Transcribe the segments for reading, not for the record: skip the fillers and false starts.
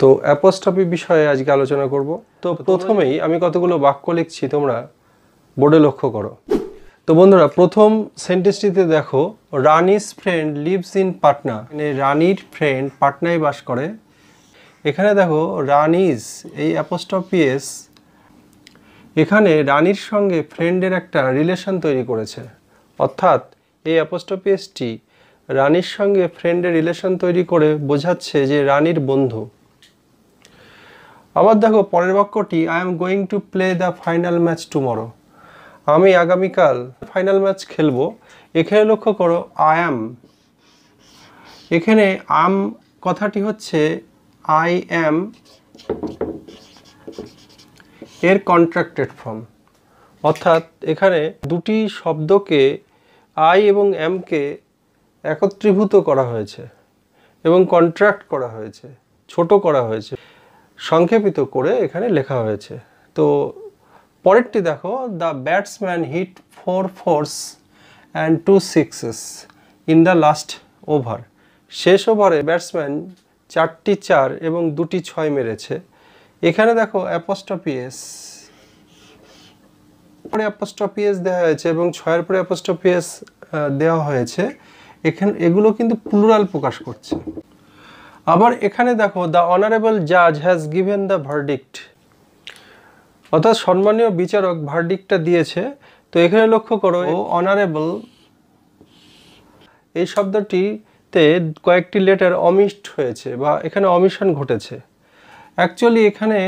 তো অ্যাপোস্ট্রফি বিষয়ে আজকে আলোচনা করব। তো প্রথমেই আমি কতগুলো বাক্য লিখছি, তোমরা বোর্ডে লক্ষ্য করো। তো বন্ধুরা, প্রথম সেন্টেন্সটিতে দেখো, রানিস ফ্রেন্ড লিভস ইন পাটনা। মানে রানীর ফ্রেন্ড পাটনায় বাস করে। এখানে দেখো রানিস, এই অ্যাপোস্ট্রফি এস এখানে রানীর সঙ্গে ফ্রেন্ডের একটা রিলেশন তৈরি করেছে, অর্থাৎ এই অ্যাপোস্ট্রফি এসটি রানীর সঙ্গে ফ্রেন্ডের রিলেশন তৈরি করে বোঝাচ্ছে যে রানীর বন্ধু। আবার দেখো পরের বাক্যটি, I am going to play the final match tomorrow. আমি আগামীকাল ফাইনাল ম্যাচ খেলবো। এখানে লক্ষ্য করো আই অ্যাম, এখানে আম কথাটি হচ্ছে আই অ্যাম এর কন্ট্রাক্টেড ফর্ম, অর্থাৎ এখানে দুটি শব্দকে আই এবং এমকে একত্রীভূত করা হয়েছে এবং কন্ট্রাক্ট করা হয়েছে, ছোট করা হয়েছে, সংক্ষেপিত করে এখানে লেখা হয়েছে। তো পরেরটি দেখো, the batsman hit 4 fours and 2 sixes in the last over. শেষ ওভারে ব্যাটসম্যান 4টি 4 এবং 2টি 6 মেরেছে। এখানে দেখো অ্যাপোস্ট্রফি এস, পরে অ্যাপোস্ট্রফি এস দেওয়া হয়েছে এবং 6-এর পরে অ্যাপোস্ট্রফি এস দেওয়া হয়েছে। এখানে এগুলো কিন্তু প্লুরাল প্রকাশ করছে। আবার এখানে দেখো, দ্য অনারেবল জাজ হ্যাজ গিভেন দ্য ভার্ডিক্ট, অর্থাৎ সম্মানীয় বিচারক ভার্ডিক্টটা দিয়েছে। তো এখানে লক্ষ্য করো অনারেবল এই শব্দটিতে কয়েকটি লেটার অমিশড হয়েছে বা এখানে অমিশন ঘটেছে। অ্যাকচুয়ালি এখানে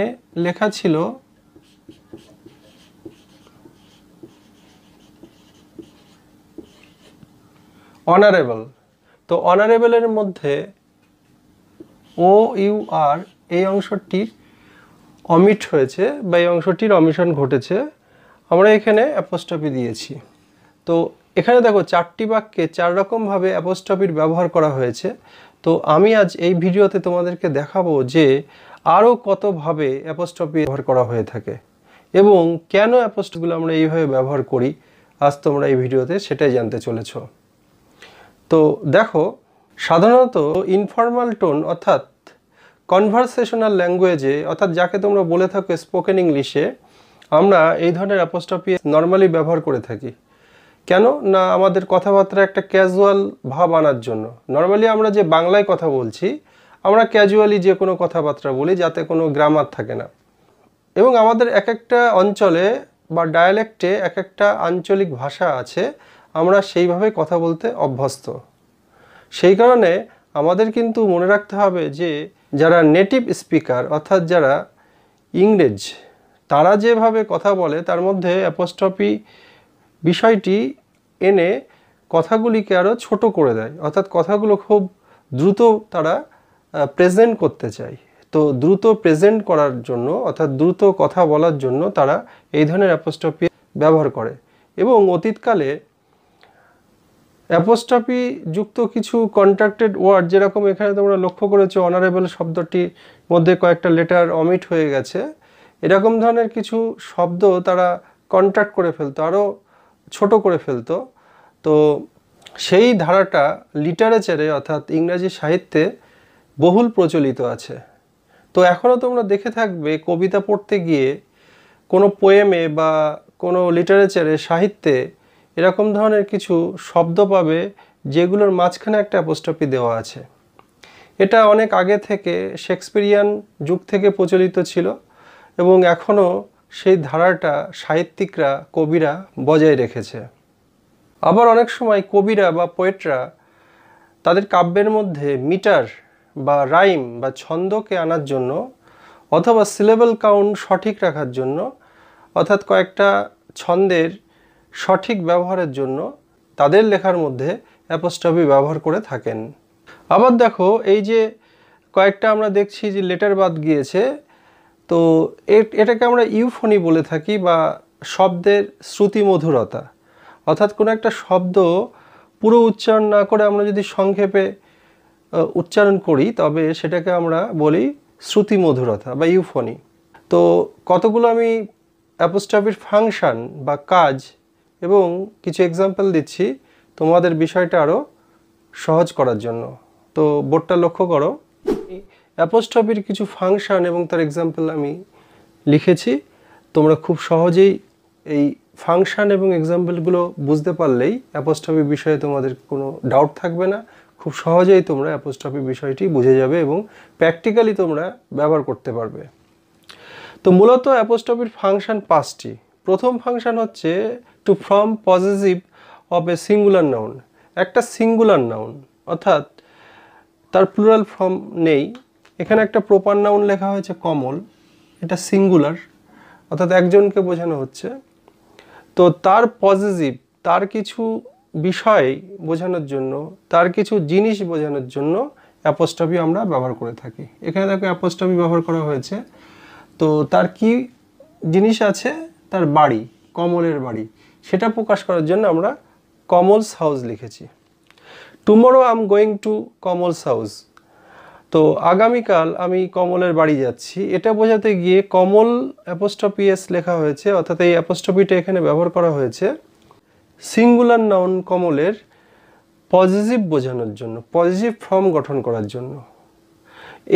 লেখা ছিল অনারেবল। তো অনারেবলের মধ্যে ও ইউ আর এই অংশটির অমিট হয়েছে বা এই অংশটির অমিশন ঘটেছে, আমরা এখানে অ্যাপোস্ট্রফি দিয়েছি। তো এখানে দেখো 4টি বাক্যে 4 রকমভাবে অ্যাপোস্ট্রফির ব্যবহার করা হয়েছে। তো আমি আজ এই ভিডিওতে তোমাদেরকে দেখাবো যে আরও কতভাবে অ্যাপোস্ট্রফি ব্যবহার করা হয়ে থাকে এবং কেন অ্যাপোস্ট্রফিগুলো আমরা এইভাবে ব্যবহার করি। আজ তোমরা এই ভিডিওতে সেটাই জানতে চলেছ। তো দেখো, সাধারণত ইনফর্মাল টোন অর্থাৎ কনভারসেশনাল ল্যাঙ্গুয়েজে, অর্থাৎ যাকে তোমরা বলে থাকো স্পোকেন ইংলিশে, আমরা এই ধরনের অ্যাপোস্ট্রফি নর্মালি ব্যবহার করে থাকি। কেন না, আমাদের কথাবার্তা একটা ক্যাজুয়াল ভাব আনার জন্য। নর্মালি আমরা যে বাংলায় কথা বলছি, আমরা ক্যাজুয়ালি যে কোনো কথাবার্তা বলি যাতে কোনো গ্রামার থাকে না, এবং আমাদের এক একটা অঞ্চলে বা ডায়ালেক্টে এক একটা আঞ্চলিক ভাষা আছে, আমরা সেইভাবে কথা বলতে অভ্যস্ত। সেই কারণে আমাদের কিন্তু মনে রাখতে হবে যে যারা নেটিভ স্পিকার অর্থাৎ যারা ইংরেজ, তারা যেভাবে কথা বলে তার মধ্যে অ্যাপোস্ট্রফি বিষয়টি এনে কথাগুলিকে আরও ছোট করে দেয়, অর্থাৎ কথাগুলো খুব দ্রুত তারা প্রেজেন্ট করতে চায়। তো দ্রুত প্রেজেন্ট করার জন্য অর্থাৎ দ্রুত কথা বলার জন্য তারা এই ধরনের অ্যাপোস্ট্রফি ব্যবহার করে। এবং অতীতকালে অ্যাপোস্ট্রফি যুক্ত কিছু কন্ট্রাক্টেড ওয়ার্ড, যেরকম এখানে তোমরা লক্ষ্য করেছো অনারেবল শব্দটির মধ্যে কয়েকটা লেটার অমিট হয়ে গেছে, এরকম ধরনের কিছু শব্দ তারা কন্ট্রাক্ট করে ফেলতো, আরও ছোট করে ফেলতো। তো সেই ধারাটা লিটারেচারে অর্থাৎ ইংরাজি সাহিত্যে বহুল প্রচলিত আছে। তো এখনও তোমরা দেখে থাকবে কবিতা পড়তে গিয়ে কোনো পোয়েমে বা কোনো লিটারেচারে সাহিত্যে এরকম ধরনের কিছু শব্দ পাবে যেগুলোর মাঝখানে একটা অ্যাপোস্ট্রফি দেওয়া আছে। এটা অনেক আগে থেকে শেক্সপিয়ারিয়ান যুগ থেকে প্রচলিত ছিল এবং এখনও সেই ধারাটা সাহিত্যিকরা, কবিরা বজায় রেখেছে। আবার অনেক সময় কবিরা বা পোয়েটরা তাদের কাব্যের মধ্যে মিটার বা রাইম বা ছন্দকে আনার জন্য অথবা সিলেবল কাউন্ট সঠিক রাখার জন্য, অর্থাৎ কয়েকটা ছন্দের সঠিক ব্যবহারের জন্য তাদের লেখার মধ্যে অ্যাপোস্ট্রফি ব্যবহার করে থাকেন। আবার দেখো, এই যে কয়েকটা আমরা দেখছি যে লেটার বাদ গিয়েছে, তো এটাকে আমরা ইউফনি বলে থাকি বা শব্দের শ্রুতি মধুরতা। অর্থাৎ কোনো একটা শব্দ পুরো উচ্চারণ না করে আমরা যদি সংক্ষেপে উচ্চারণ করি তবে সেটাকে আমরা বলি শ্রুতি মধুরতা বা ইউফনি। তো কতগুলো আমি অ্যাপোস্ট্রফির ফাংশন বা কাজ এবং কিছু এক্সাম্পল দিচ্ছি তোমাদের বিষয়টা আরও সহজ করার জন্য। তো বোর্ডটা লক্ষ্য করো, অ্যাপোস্ট্রফির কিছু ফাংশন এবং তার এক্সাম্পল আমি লিখেছি। তোমরা খুব সহজেই এই ফাংশন এবং এক্সাম্পলগুলো বুঝতে পারলেই অ্যাপোস্ট্রফি বিষয়ে তোমাদের কোনো ডাউট থাকবে না। খুব সহজেই তোমরা অ্যাপোস্ট্রফি বিষয়টি বুঝে যাবে এবং প্র্যাকটিক্যালি তোমরা ব্যবহার করতে পারবে। তো মূলত অ্যাপোস্ট্রফির ফাংশন 5টি। প্রথম ফাংশন হচ্ছে to form possessive of a singular noun. একটা সিঙ্গুলার নাউন অর্থাৎ তার প্লুরাল ফর্ম নেই। এখানে একটা প্রপার নাউন লেখা হয়েছে কমল, এটা সিঙ্গুলার অর্থাৎ একজনকে বোঝানো হচ্ছে। তো তার পজেসিভ, তার কিছু বিষয় বোঝানোর জন্য, তার কিছু জিনিস বোঝানোর জন্য অ্যাপোস্ট্রফি আমরা ব্যবহার করে থাকি। এখানে দেখো অ্যাপোস্ট্রফি ব্যবহার করা হয়েছে। তো তার কি জিনিস আছে, তার বাড়ি, কমলের বাড়ি, সেটা প্রকাশ করার জন্য আমরা কমলস হাউস লিখেছি। Tomorrow I am going to Kamal's house. তো আগামীকাল আমি কমলের বাড়ি যাচ্ছি, এটা বোঝাতে গিয়ে কমল অ্যাপোস্ট্রফি এস লেখা হয়েছে, অর্থাৎ এই অ্যাপোস্ট্রফিটা এখানে ব্যবহার করা হয়েছে সিঙ্গুলার নাউন কমলের পজিটিভ বোঝানোর জন্য, পজিটিভ ফর্ম গঠন করার জন্য।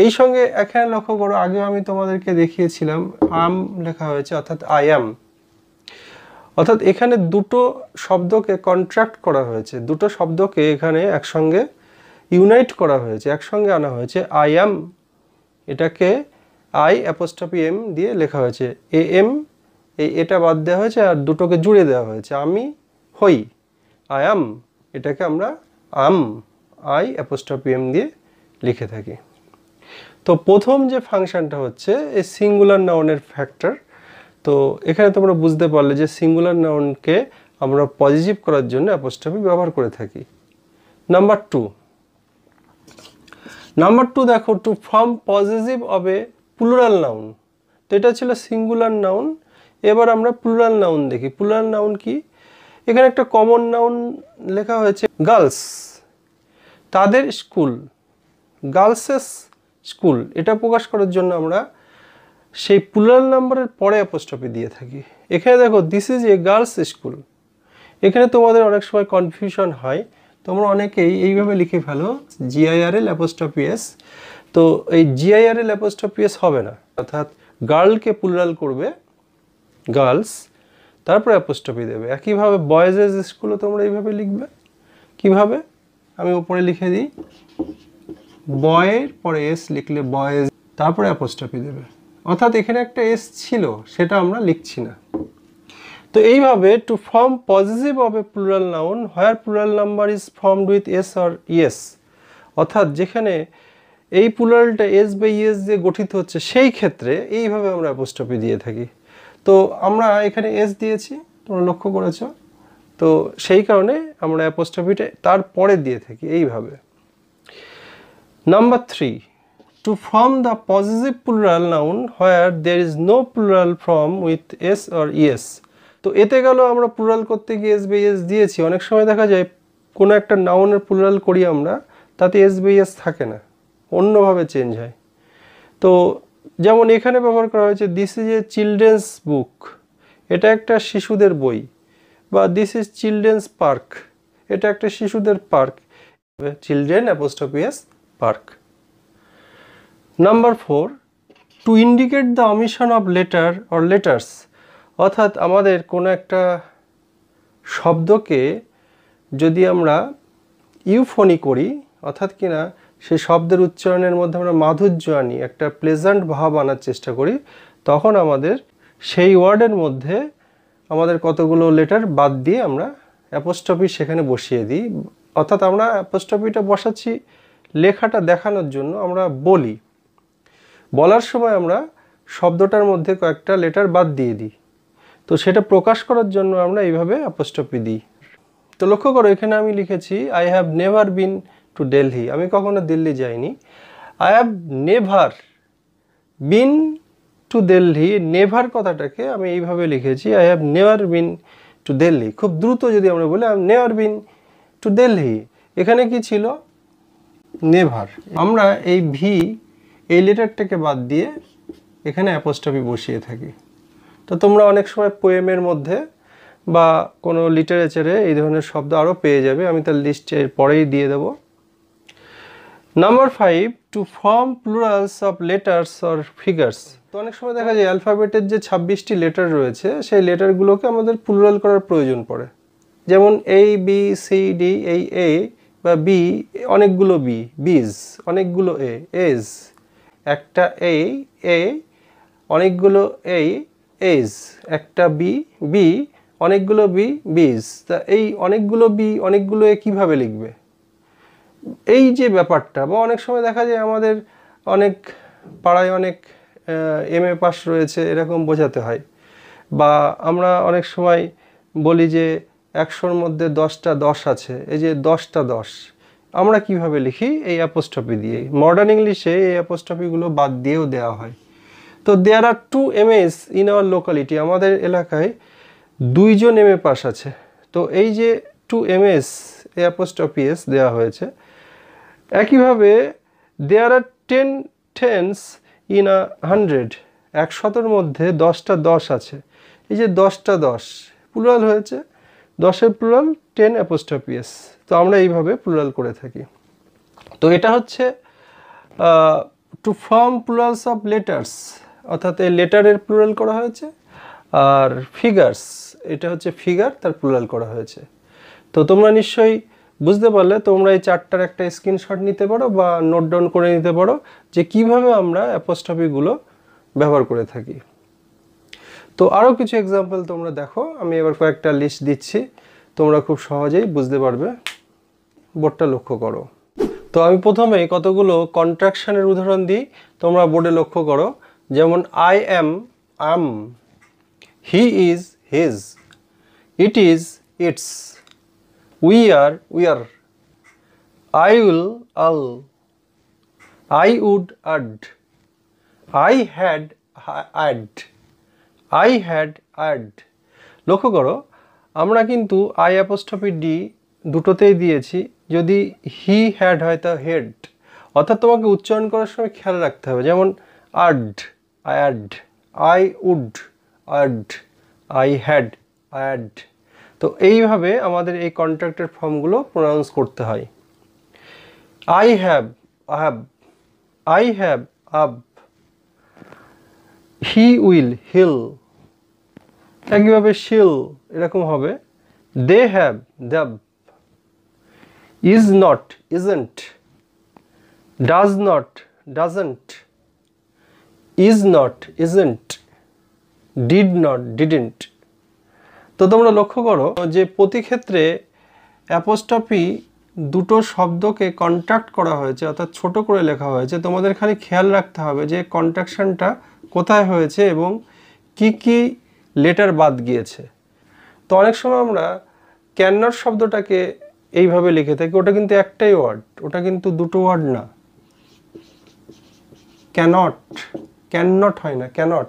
এই সঙ্গে এখানে লক্ষ্য করো, আগে আমি তোমাদেরকে দেখিয়েছিলাম আম লেখা হয়েছে অর্থাৎ আই অ্যাম, অর্থাৎ এখানে দুটো শব্দকে কন্ট্রাক্ট করা হয়েছে, দুটো শব্দকে এখানে একসঙ্গে ইউনাইট করা হয়েছে, একসঙ্গে আনা হয়েছে। আই অ্যাম, এটাকে আই অ্যাপোস্ট্রফি এম দিয়ে লেখা হয়েছে, এ এম, এটা বাদ দেওয়া হয়েছে আর দুটোকে জুড়ে দেওয়া হয়েছে, আমি হই। আই অ্যাম, এটাকে আমরা আম, আই অ্যাপোস্ট্রফি এম দিয়ে লিখে থাকি। তো প্রথম যে ফাংশনটা হচ্ছে এই সিঙ্গুলার নাউনের ফ্যাক্টর। তো এখানে তোমরা বুঝতে পারলে যে সিঙ্গুলার নাউনকে আমরা পজিটিভ করার জন্য অ্যাপোস্ট্রফি ব্যবহার করে থাকি। নাম্বার টু দেখো, to form positive of a plural noun. তো এটা ছিল সিঙ্গুলার নাউন। এবার আমরা প্লুরাল নাউন দেখি। প্লুরাল নাউন কি? এখানে একটা কমন নাউন লেখা হয়েছে গার্লস, তাদের স্কুল, গার্লসেস স্কুল। এটা প্রকাশ করার জন্য আমরা সেই প্লুরাল নাম্বারের পরে অ্যাপোস্ট্রফি দিয়ে থাকি। এখানে দেখো this is a girls school. এখানে তোমাদের অনেক সময় কনফিউশন হয়, তোমরা অনেকেই এইভাবে লিখে ফেলো জিআইআরএল অ্যাপোস্ট্রফি এস। তো এই জিআইআরএল অ্যাপোস্ট্রফি এস হবে না, অর্থাৎ গার্লকে প্লুরাল করবে গার্লস, তারপরে অ্যাপোস্ট্রফি দেবে। একইভাবে বয়েজেস স্কুলও তোমরা এইভাবে লিখবে। কিভাবে? আমি উপরে লিখে দিই, বয়ের পরে এস লিখলে বয়েজ, তারপরে অ্যাপোস্ট্রফি দেবে। অর্থাৎ এখানে একটা এস ছিল, সেটা আমরা লিখছি না। তো এইভাবে to form positive of a plural noun where plural number is formed with s or yes, অর্থাৎ যেখানে এই প্লুরালটা এস বা ইয়েস দিয়ে গঠিত হচ্ছে, সেই ক্ষেত্রে এইভাবে আমরা অ্যাপোস্ট্রফি দিয়ে থাকি। তো আমরা এখানে এস দিয়েছি, তোমরা লক্ষ্য করেছ। তো সেই কারণে আমরা অ্যাপোস্ট্রফিটা তারপরে দিয়ে থাকি এইভাবে। Number 3, to form the possessive plural noun where there is no plural form with s or es। তো এতে গেল আমরা প্লুরাল করতে গিয়ে এস বা এস দিয়েছি। অনেক সময় দেখা যায় কোনো একটা নাউনের প্লুরাল করি আমরা, তাতে এস বা এস থাকে না, অন্যভাবে চেঞ্জ হয়। তো যেমন এখানে ব্যবহার করা হয়েছে দিস ইজ এ চিলড্রেন্স বুক, এটা একটা শিশুদের বই, বা দিস ইজ চিলড্রেন্স পার্ক, এটা একটা শিশুদের park, children apostrophe S park. Number 4, to indicate the omission of letter or letters, অর্থাৎ আমাদের কোনো একটা শব্দকে যদি আমরা ইউফনি করি, অর্থাৎ কিনা সেই শব্দের উচ্চারণের মধ্যে আমরা মাধুর্য আনি, একটা প্লেজেন্ট ভাব আনার চেষ্টা করি, তখন আমাদের সেই ওয়ার্ডের মধ্যে আমাদের কতগুলো লেটার বাদ দিয়ে আমরা অ্যাপোস্ট্রফি সেখানে বসিয়ে দিই। অর্থাৎ আমরা অ্যাপোস্ট্রফিটা বসাচ্ছি লেখাটা দেখানোর জন্য। আমরা বলার সময় আমরা শব্দটার মধ্যে কয়েকটা লেটার বাদ দিয়ে দিই, তো সেটা প্রকাশ করার জন্য আমরা এইভাবে অ্যাপোস্ট্রফি দিই। তো লক্ষ্য করো এখানে আমি লিখেছি I have never been to Delhi, আমি কখনো দিল্লি যাইনি। I have never been to Delhi, never কথাটাকে আমি এইভাবে লিখেছি I have never been to Delhi. খুব দ্রুত যদি আমরা বলি I have never been to Delhi, এখানে কি ছিল? নেভার। আমরা এই ভি, এই লেটারটাকে বাদ দিয়ে এখানে অ্যাপোস্ট্রফি বসিয়ে থাকি। তো তোমরা অনেক সময় পোয়েমের মধ্যে বা কোনো লিটারেচারে এই ধরনের শব্দ আরও পেয়ে যাবে, আমি তার লিস্ট এর পরেই দিয়ে দেব। Number 5, to form plurals of letters or figures. তো অনেক সময় দেখা যায় অ্যালফাবেটের যে 26টি লেটার রয়েছে সেই লেটারগুলোকে আমাদের প্লুরাল করার প্রয়োজন পড়ে। যেমন A B C D, এই A বা B অনেকগুলো B, বিজ অনেকগুলো A, এজ একটা A অনেকগুলো A, এজ একটা B, B অনেকগুলো B, বিজ। তা এই অনেকগুলো B অনেকগুলো A কীভাবে লিখবে? এই যে ব্যাপারটা, বা অনেক সময় দেখা যায় আমাদের অনেক পাড়ায় অনেক MA পাস রয়েছে এরকম বোঝাতে হয়, বা আমরা অনেক সময় বলি যে 100-র মধ্যে 10টা 10 আছে, এই যে 10টা 10 আমরা কিভাবে লিখি? এই অ্যাপোস্ট্রফি দিয়ে। মডার্ন ইংলিশে এই অ্যাপোস্ট্রফিগুলো বাদ দিয়েও দেওয়া হয়। তো দেয়ার আর 2 MAs ইন আওয়ার লোকালিটি, আমাদের এলাকায় 2 জন MA পাস আছে। তো এই যে 2 MAs এই অ্যাপোস্ট্রফি এস দেওয়া হয়েছে। একইভাবে দেয়ার আর 10 টেন্স ইন আ 100, 100-র মধ্যে 10টা 10 আছে, এই যে 10টা 10 প্লুরাল হয়েছে, 10-এর প্লুরাল 10 অ্যাপোস্ট্রফি এস। তো আমরা এইভাবে প্লুরাল করে থাকি। তো এটা হচ্ছে to form plurals of letters, অর্থাৎ এই লেটারের প্লুরাল করা হয়েছে। আর ফিগার্স, এটা হচ্ছে ফিগার, তার প্লুরাল করা হয়েছে। তো তোমরা নিশ্চয়ই বুঝতে পারলে, তোমরা এই চারটার একটা স্ক্রিনশট নিতে পারো বা নোট ডাউন করে নিতে পারো যে কিভাবে আমরা অ্যাপোস্ট্রফিগুলো ব্যবহার করে থাকি। তো আরও কিছু এক্সাম্পল তোমরা দেখো, আমি এবার কয়েকটা লিস্ট দিচ্ছি, তোমরা খুব সহজেই বুঝতে পারবে। বোর্ডটা লক্ষ্য করো। তো আমি প্রথমে কতগুলো কন্ট্রাকশনের উদাহরণ দিই, তোমরা বোর্ডে লক্ষ্য করো। যেমন I am, am, he is, he's, it is, it's, we are, I will, I'll, I would, I'd, I had, I'd, I had, I'd। লক্ষ্য করো আমরা কিন্তু I অ্যাপোস্ট্রফি D দুটোতেই দিয়েছি। যদি হি হ্যাড হয় তা হেড, অর্থাৎ তোমাকে উচ্চারণ করার সময় খেয়াল রাখতে হবে। যেমন আড, আড, I would, I'd, I had, I'd। তো এইভাবে আমাদের এই কন্ট্রাক্টের ফর্মগুলো প্রোনাউন্স করতে হয়। I have, have, I have, I've, he will, he'll, একইভাবে শিল এরকম হবে। They have, they've, is not, isn't, does not, doesn't, is not, isn't, did not, didn't. তো তোমরা লক্ষ্য করো যে প্রতি ক্ষেত্রে অ্যাপোস্ট্রফি দুটো শব্দকে কন্ট্রাক্ট করা হয়েছে, অর্থাৎ ছোট করে লেখা হয়েছে। তোমাদের খালি খেয়াল রাখতে হবে যে কন্ট্রাকশনটা কোথায় হয়েছে এবং কি কি লেটার বাদ গিয়েছে। তো অনেক সময় আমরা ক্যান নট শব্দটাকে এইভাবে লিখে থাকি, ওটা কিন্তু একটাই ওয়ার্ড, ওটা কিন্তু দুটো ওয়ার্ড না। ক্যানট, ক্যান নট হয় না, ক্যানট।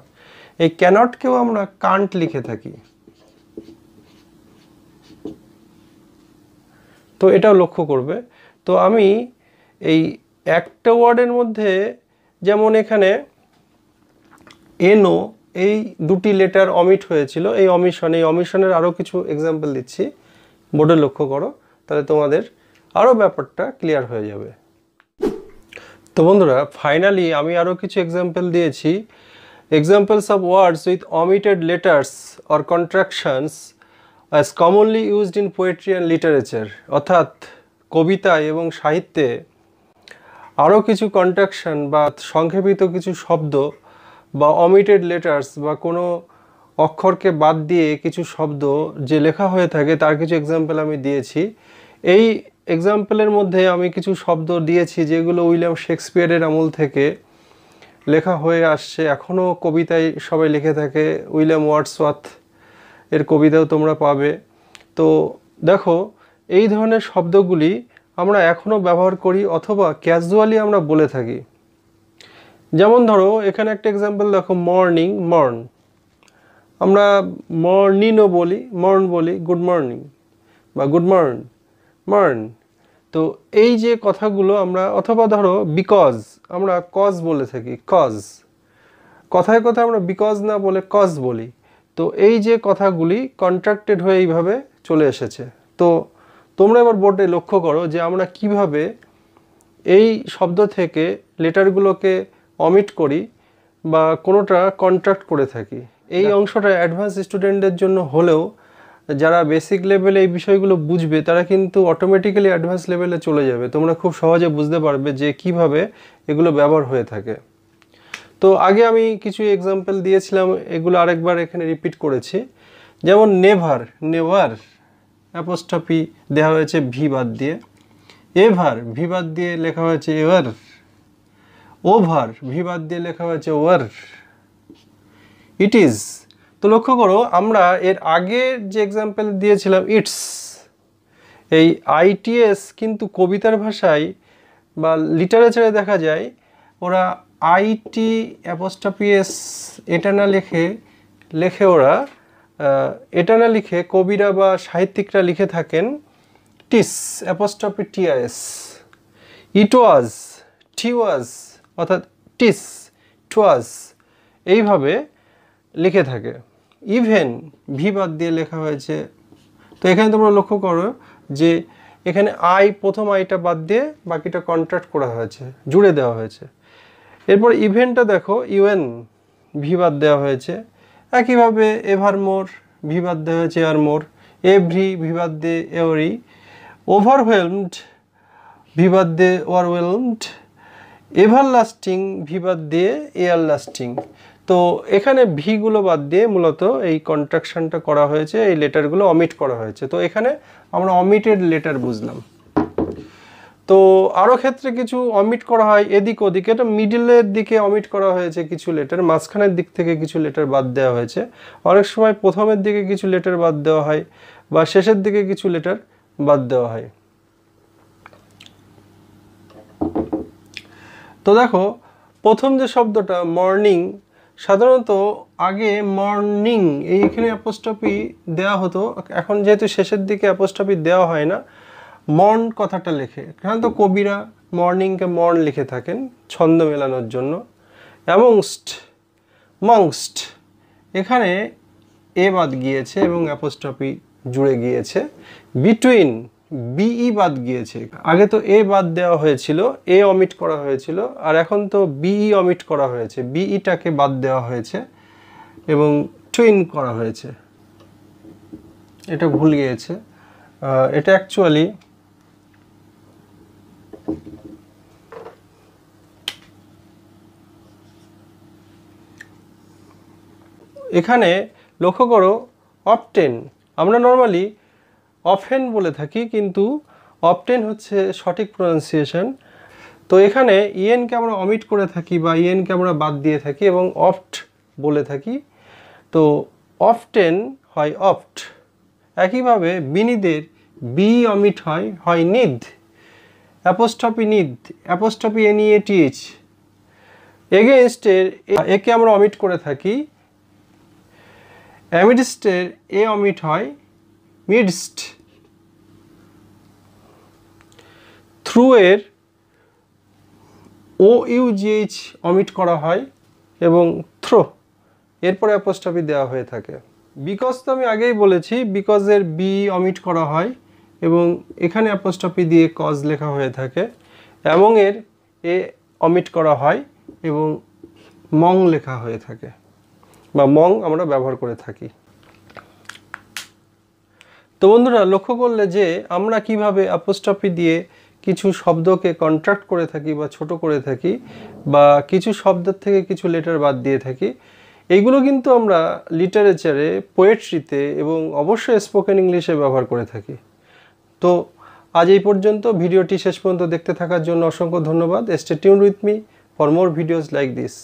এই ক্যানটকেও আমরা কান্ট লিখে থাকি। তো এটাও লক্ষ্য করবে। তো আমি এই একটা ওয়ার্ডের মধ্যে, যেমন এখানে এনো, এই দুটি লেটার অমিট হয়েছিল, এই অমিশনের আরও কিছু এক্সাম্পল দিচ্ছি, বোর্ডে লক্ষ্য করো, তাহলে তোমাদের আরও ব্যাপারটা ক্লিয়ার হয়ে যাবে। তো বন্ধুরা, ফাইনালি আমি আরও কিছু এক্সাম্পল দিয়েছি। Examples of words with omitted letters or contractions as commonly used in poetry and literature, অর্থাৎ কবিতায় এবং সাহিত্যে আরও কিছু কন্ট্রাকশন বা সংক্ষেপিত কিছু শব্দ বা অমিটেড লেটার্স বা কোনো অক্ষরকে বাদ দিয়ে কিছু শব্দ যে লেখা হয়ে থাকে তার কিছু এক্সাম্পল আমি দিয়েছি। এই এক্সাম্পলের মধ্যে আমি কিছু শব্দ দিয়েছি যেগুলো উইলিয়াম শেক্সপিয়ারের আমল থেকে লেখা হয়ে আসছে, এখনও কবিতায় সবাই লিখে থাকে। উইলিয়াম ওয়ার্ডসওয়ার্থ এর কবিতাও তোমরা পাবে। তো দেখো এই ধরনের শব্দগুলি আমরা এখনও ব্যবহার করি অথবা ক্যাজুয়ালি আমরা বলে থাকি। যেমন ধরো এখানে একটা এক্সাম্পল দেখো, মর্নিং, মর্ন, আমরা মর্নিংও বলি, মর্ন বলি, গুড মর্নিং বা গুড মর্ন, মর্ন। তো এই যে কথাগুলো আমরা, অথবা ধরো বিকজ, আমরা কজ বলে থাকি, কজ, কথায় কথায় আমরা বিকজ না বলে কজ বলি। তো এই যে কথাগুলি কন্ট্রাক্টেড হয়ে এইভাবে চলে এসেছে। তো তোমরা এবার বোর্ডে লক্ষ্য করো যে আমরা কিভাবে এই শব্দ থেকে লেটারগুলোকে অমিট করি বা কোনোটা কন্ট্রাক্ট করে থাকি। এই অংশটা অ্যাডভান্স স্টুডেন্টদের জন্য হলেও যারা বেসিক লেভেলে এই বিষয়গুলো বুঝবে তারা কিন্তু অটোমেটিক্যালি অ্যাডভান্স লেভেলে চলে যাবে। তোমরা খুব সহজে বুঝতে পারবে যে কিভাবে এগুলো ব্যবহার হয়ে থাকে। তো আগে আমি কিছু এক্সাম্পল দিয়েছিলাম, এগুলো আরেকবার এখানে রিপিট করেছি। যেমন নেভার, নেভার অ্যাপোস্ট্রফি দেওয়া হয়েছে ভি বাদ দিয়ে। এভার ভি বাদ দিয়ে লেখা হয়েছে এভার। ওভার ভি বাদ দিয়ে লেখা হয়েছে ওভার। It is. তো লক্ষ্য করো আমরা এর আগের যে এক্সাম্পল দিয়েছিলাম ইটস, এই আইটিএস কিন্তু কবিতার ভাষায় বা লিটারেচারে দেখা যায় ওরা আইটি অ্যাপোস্ট্রফিএস এটা না লেখে ওরা এটা না লিখে কবিরা বা সাহিত্যিকরা লিখে থাকেন টিস অ্যাপোস্ট্রফি টিআইএস। ইট ওয়াজ, টি ওয়াজ অর্থাৎ টিস, টুয়াজ এইভাবে লিখে থাকে। ইভেন ভি বাদ দিয়ে লেখা হয়েছে। তো এখানে তোমরা লক্ষ্য করো যে এখানে আই, প্রথম আইটা বাদ দিয়ে বাকিটা কন্ট্রাক্ট করা হয়েছে, জুড়ে দেওয়া হয়েছে। এরপর ইভেনটা দেখো, ইউএন ভি বাদ দেওয়া হয়েছে। একইভাবে এভারমোর ভি বাদ দেওয়া হয়েছে এভারমোর। এভরি ভি বাদ দিয়ে এভরি। ওভারওয়েলমড ভি বাদ দিয়ে ওভারওয়েলমড। এভারলাস্টিং ভি বাদ দিয়ে এয়ারলাস্টিং। তো এখানে ভিগুলো বাদ দিয়ে মূলত এই কন্ট্রাকশনটা করা হয়েছে, এই লেটারগুলো অমিট করা হয়েছে। তো এখানে আমরা অমিটেড লেটার বুঝলাম। তো আরও ক্ষেত্রে কিছু অমিট করা হয় এদিক ওদিক। এটা মিডলের দিকে অমিট করা হয়েছে কিছু লেটার, মাঝখানের দিক থেকে কিছু লেটার বাদ দেওয়া হয়েছে। অনেক সময় প্রথমের দিকে কিছু লেটার বাদ দেওয়া হয় বা শেষের দিকে কিছু লেটার বাদ দেওয়া হয়। তো দেখো প্রথম যে শব্দটা মর্নিং, সাধারণত আগে মর্নিং এইখানে অ্যাপোস্ট্রফি দেওয়া হতো, এখন যেহেতু শেষের দিকে অ্যাপোস্ট্রফি দেওয়া হয় না, মর্ন কথাটা লেখে। সাধারণত কবিরা মর্নিংকে মর্ন লিখে থাকেন ছন্দ মেলানোর জন্য। অ্যামংস্ট, মংস্ট এখানে এ বাদ গিয়েছে এবং অ্যাপোস্ট্রফি জুড়ে গিয়েছে। বিটুইন বিই বাদ গিয়েছে। আগে তো এ বাদ দেওয়া হয়েছিল, এ অমিট করা হয়েছিল, আর এখন তো বিই অমিট করা হয়েছে, বিইটাকে বাদ দেওয়া হয়েছে এবং টুইন করা হয়েছে। এটা ভুল গিয়েছে, এটা অ্যাকচুয়ালি এখানে লক্ষ্য করো অফটেন, আমরা নর্মালি অফেন বলে থাকি কিন্তু অফটেন হচ্ছে সঠিক প্রনাউন্সিয়েশন। তো এখানে ইএনকে আমরা অমিট করে থাকি বা ইএনকে আমরা বাদ দিয়ে থাকি এবং অফট বলে থাকি। তো অফটেন হয় অফট। একইভাবে বিনিদের বি অমিট হয় নিদ। Apostrophe নিদ, apostrophe এনইএটিএইচ। এগেইনস্টের একে আমরা অমিট করে থাকি। অ্যামিডস্টের এ অমিট হয় মিডস্ট। থ্রু এর ও ইউজিএইচ অমিট করা হয় এবং থ্রো এরপরে অ্যাপোস্ট্রফি দেওয়া হয়ে থাকে। বিকজ তো আমি আগেই বলেছি, বিকজের বি অমিট করা হয় এবং এখানে অ্যাপোস্ট্রফি দিয়ে কজ লেখা হয়ে থাকে। এবং এর এ অমিট করা হয় এবং মং লেখা হয়ে থাকে বা মং আমরা ব্যবহার করে থাকি। তো বন্ধুরা লক্ষ্য করলে যে আমরা কিভাবে অ্যাপোস্ট্রফি দিয়ে কিছু শব্দকে কন্ট্রাক্ট করে থাকি বা ছোট করে থাকি বা কিছু শব্দের থেকে কিছু লেটার বাদ দিয়ে থাকি। এইগুলো কিন্তু আমরা লিটারেচারে, পোয়েট্রিতে এবং অবশ্যই স্পোকেন ইংলিশে ব্যবহার করে থাকি। তো আজ এই পর্যন্ত। ভিডিওটি শেষ পর্যন্ত দেখতে থাকার জন্য অসংখ্য ধন্যবাদ। Stay tuned with me for more videos like this.